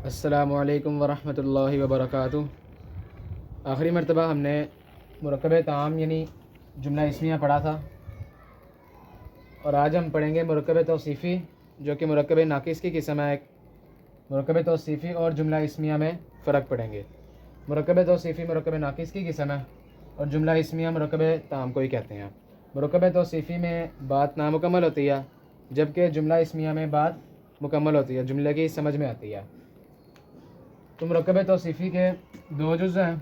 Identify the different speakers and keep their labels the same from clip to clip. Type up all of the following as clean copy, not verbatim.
Speaker 1: السلام علیکم ورحمۃ اللہ وبرکاتہ۔ آخری مرتبہ ہم نے مرکب طعام یعنی جملہ اسمیہ پڑھا تھا، اور آج ہم پڑھیں گے مرکب توصیفی جو کہ مرکب ناقص کی قسم ہے۔ ایک مرکب توصیفی اور جملہ اسمیہ میں فرق پڑھیں گے۔ مرکب توصیفی مرکب ناقص کی قسم ہے اور جملہ اسمیہ مرکب طعام کو ہی کہتے ہیں۔ مرکب توصیفی میں بات نامکمل ہوتی ہے، جبکہ جملہ اسمیہ میں بات مکمل ہوتی ہے، جملے کی سمجھ میں آتی ہے۔ تو مرکب توصیفی کے دو جز ہیں،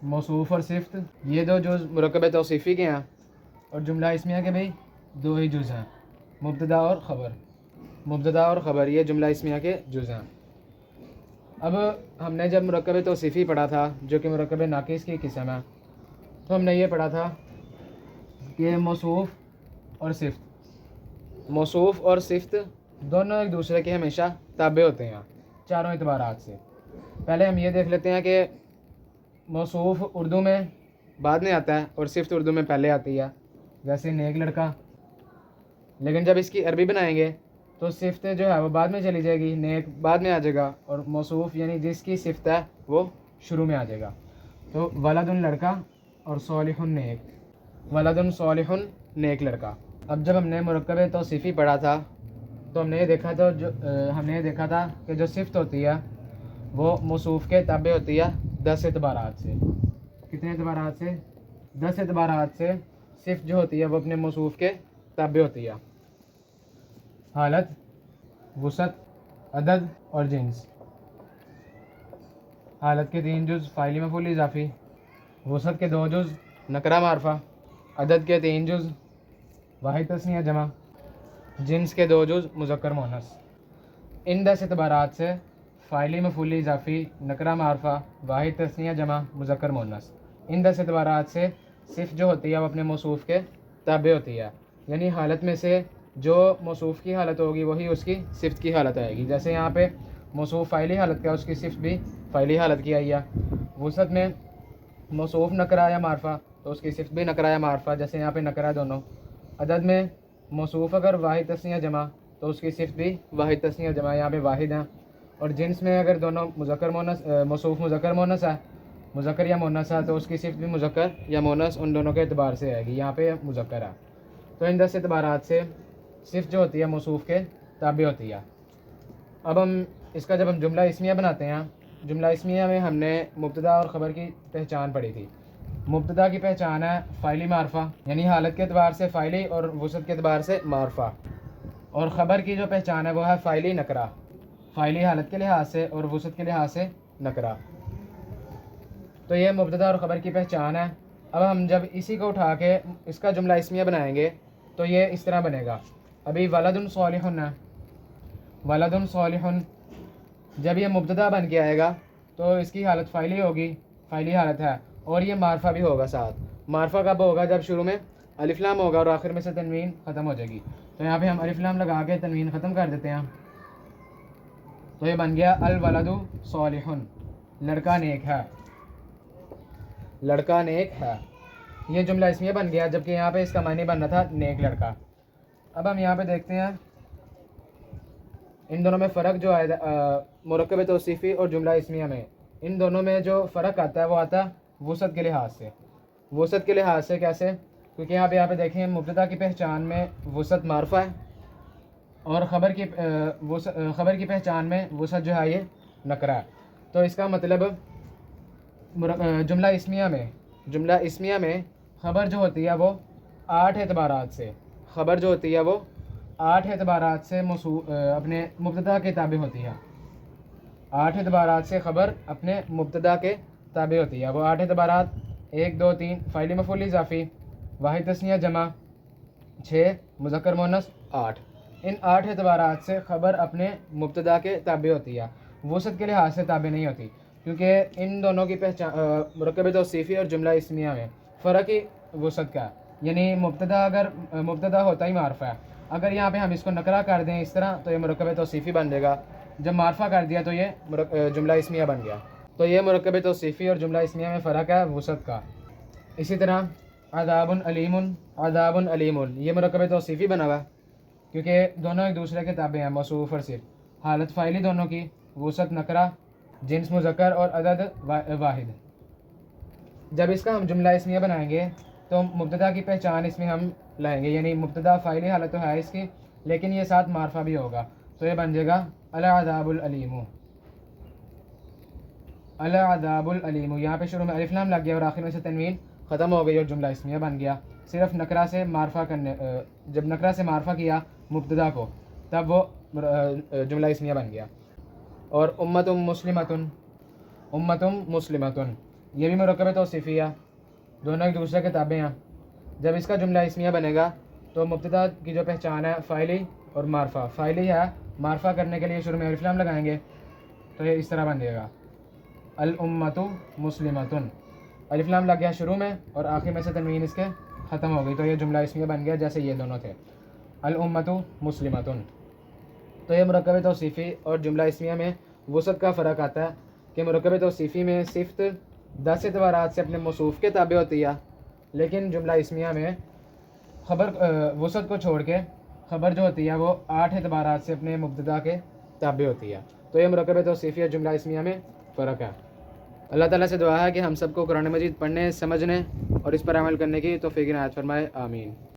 Speaker 1: موصوف اور صفت۔ یہ دو جز مرکب توصیفی کے ہیں، اور جملہ اسمیہ کے بھی دو ہی جز ہیں، مبتدا اور خبر۔ مبتدا اور خبر یہ جملہ اسمیہ کے جز ہیں۔ اب ہم نے جب مرکب توصیفی پڑھا تھا جو کہ مرکب ناقص کی قسم ہے، تو ہم نے یہ پڑھا تھا کہ موصوف اور صفت دونوں ایک دوسرے کے ہمیشہ تابع ہوتے ہیں چاروں اعتبارات سے۔ پہلے ہم یہ دیکھ لیتے ہیں کہ موصوف اردو میں بعد میں آتا ہے اور صفت اردو میں پہلے آتی ہے، جیسے نیک لڑکا۔ لیکن جب اس کی عربی بنائیں گے تو صفت جو ہے وہ بعد میں چلی جائے گی، نیک بعد میں آ جائے گا، اور موصوف یعنی جس کی صفت ہے وہ شروع میں آ جائے گا۔ تو ولد لڑکا اور صالح نیک، ولد صالح نیک لڑکا۔ اب جب ہم نے مرکب توصیفی پڑھا تھا تو ہم نے یہ دیکھا تھا کہ جو صفت ہوتی ہے وہ موصوف کے تابع ہوتی ہے 10 اعتبارات سے۔ کتنے اعتبارات سے؟ 10 اعتبارات سے صفت جو ہوتی ہے وہ اپنے موصوف کے تابع ہوتی ہے۔ حالت، وسعت، عدد اور جنس۔ حالت کے 3 جز فاعلی مفعول اضافی، وسعت کے 2 جز نکرہ معرفہ، عدد کے 3 جز واحد تثنیہ جمع، جنس کے 2 جز مذکر مؤنث۔ ان 10 اعتبارات سے فاعلی مفعول اضافی، نکرہ معرفہ، واحد تثنیہ جمع، مذکر مؤنث، ان 10 اعتبارات سے صفت جو ہوتی ہے وہ اپنے موصوف کے تابع ہوتی ہے، یعنی حالت میں سے جو موصوف کی حالت ہوگی وہی اس کی صفت کی حالت آئے گی۔ جیسے یہاں پہ موصوف فاعلی حالت کا، اس کی صفت بھی فاعلی حالت کی آئی ہے۔ وسعت میں موصوف نکرہ یا معرفہ تو اس کی صفت بھی نکرہ یا معرفہ، جیسے یہاں پہ نکرہ دونوں۔ عدد میں موصوف اگر واحد تثنیہ جمع تو اس کی صفت بھی واحد تثنیہ جمع، یہاں پہ واحد ہیں۔ اور جنس میں اگر دونوں مذکر مؤنث، موصوف مذکر مؤنث ہے، مذکر یا مؤنث ہے، تو اس کی صفت بھی مذکر یا مؤنث ان دونوں کے اعتبار سے آئے گی، یہاں پہ مذکر ہے۔ تو ان 10 اعتبارات سے صفت جو ہوتی ہے موصوف کے تابع ہوتی ہے۔ اب جب ہم جملہ اسمیہ بناتے ہیں، جملہ اسمیہ میں ہم نے مبتدا اور خبر کی پہچان پڑھی تھی۔ مبتدا کی پہچان ہے فاعلی معرفہ، یعنی حالت کے اعتبار سے فاعلی اور وسعت کے اعتبار سے معرفہ، اور خبر کی جو پہچان ہے وہ ہے فاعلی نکرہ، فاعلی حالت کے لحاظ سے اور وسعت کے لحاظ سے نکرہ۔ تو یہ مبتدا اور خبر کی پہچان ہے۔ اب ہم جب اسی کو اٹھا کے اس کا جملہ اسمیہ بنائیں گے تو یہ اس طرح بنے گا۔ ابھی ولد صالح ہے، ولد صالح، جب یہ مبتدا بن کے آئے گا تو اس کی حالت فاعلی ہوگی، فاعلی حالت ہے، اور یہ معرفہ بھی ہوگا ساتھ۔ معرفہ کب ہوگا؟ جب شروع میں الف لام ہوگا اور آخر میں سے تنوین ختم ہو جائے گی۔ تو یہاں پہ ہم الف لام لگا کے تنوین ختم کر دیتے ہیں، تو یہ بن گیا الولد صالح، لڑکا نیک ہے، لڑکا نیک ہے۔ یہ جملہ اسمیہ بن گیا، جبکہ یہاں پہ اس کا معنی بننا تھا نیک لڑکا۔ اب ہم یہاں پہ دیکھتے ہیں ان دونوں میں فرق جو ہے مرکب توصیفی اور جملہ اسمیہ میں، ان دونوں میں جو فرق آتا ہے وہ آتا ہے وسعت کے لحاظ سے۔ وسعت کے لحاظ سے کیسے؟ کیونکہ یہاں پہ دیکھیں مبتدا کی پہچان میں وسعت معرفہ ہے، اور خبر کی پہچان میں وسعت جو ہے یہ نکرہ ہے۔ تو اس کا مطلب جملہ اسمیہ میں خبر جو ہوتی ہے وہ 8 اعتبارات سے، خبر جو ہوتی ہے وہ 8 اعتبارات سے اپنے مبتدا کے تابع ہوتی ہے۔ 8 اعتبارات سے خبر اپنے مبتدا کے تابع ہوتی ہے۔ وہ 8 اعتبارات 1 2 3 فاعلی مفعول اضافی، واحد تثنیہ جمع، 6 مذکر مؤنث، 8۔ ان 8 اعتبارات سے خبر اپنے مبتدا کے تابع ہوتی ہے، وسعت کے لحاظ سے تابع نہیں ہوتی، کیونکہ ان دونوں کی پہچان مرکب توصیفی اور جملہ اسمیہ میں فرق ہی وسعت کا ہے، یعنی مبتدا ہوتا ہی معرفہ ہے۔ اگر یہاں پہ ہم اس کو نکرہ کر دیں اس طرح تو یہ مرکب توصیفی بن جائے گا، جب معرفہ کر دیا تو یہ جملہ اسمیہ بن گیا۔ تو یہ مرکب توصیفی اور جملہ اسمیہ میں فرق ہے وسعت کا۔ اسی طرح عذاب علیم، عذاب علیم، یہ مرکب توصیفی بنا ہوا ہے کیونکہ دونوں ایک دوسرے کے تابع ہیں، موصوف اور صفت۔ حالت فائلی دونوں کی، وسعت نکرہ، جنس مذکر اور عدد واحد۔ جب اس کا ہم جملہ اسمیہ بنائیں گے تو مبتدا کی پہچان اس میں ہم لائیں گے، یعنی مبتدا فاعلی حالت تو ہے اس کی، لیکن یہ ساتھ معرفہ بھی ہوگا، تو یہ بن جائے گا العذاب العلیم۔ العذاب العلیم، یہاں پہ شروع میں الف لام لگ گیا اور آخر میں سے تنوین ختم ہو گئی اور جملہ اسمیہ بن گیا۔ صرف نکرہ سے معرفہ کرنے، جب نکرہ سے معرفہ کیا مبتدا کو تب وہ جملہ اسمیہ بن گیا۔ اور امتم مسلمتن، امتم مسلمتن یہ بھی مرکب توصیفیہ، دونوں ایک دوسرے کے تابع ہیں۔ جب اس کا جملہ اسمیہ بنے گا تو مبتدا کی جو پہچان ہے فاعلی اور معرفہ، فاعلی ہے، معرفہ کرنے کے لیے شروع میں الف لام لگائیں گے تو یہ اس طرح بن جائے گا الامۃ مسلمتن، الف لام لگ گیا شروع میں اور آخر میں سے تنوین اس کے ختم ہو گئی تو یہ جملہ اسمیہ بن گیا جیسے یہ دونوں تھے الامۃ مسلمتن۔ تو یہ مرکب توصیفی اور جملہ اسمیہ میں وسعت کا فرق آتا ہے کہ مرکب توصیفی میں صفت 10 اعتبارات سے اپنے موصوف کے تابع ہوتی ہے، لیکن جملہ اسمیہ میں خبر وسعت کو چھوڑ کے خبر جو ہوتی ہے وہ 8 اعتبارات سے اپنے مبتدا کے تابع ہوتی ہے۔ تو یہ مرکب توصیفی اور جملہ اسمیہ میں فرق ہے۔ اللہ تعالیٰ سے دعا ہے کہ ہم سب کو قرآن مجید پڑھنے، سمجھنے اور اس پر عمل کرنے کی توفیق عنایت فرمائے، آمین۔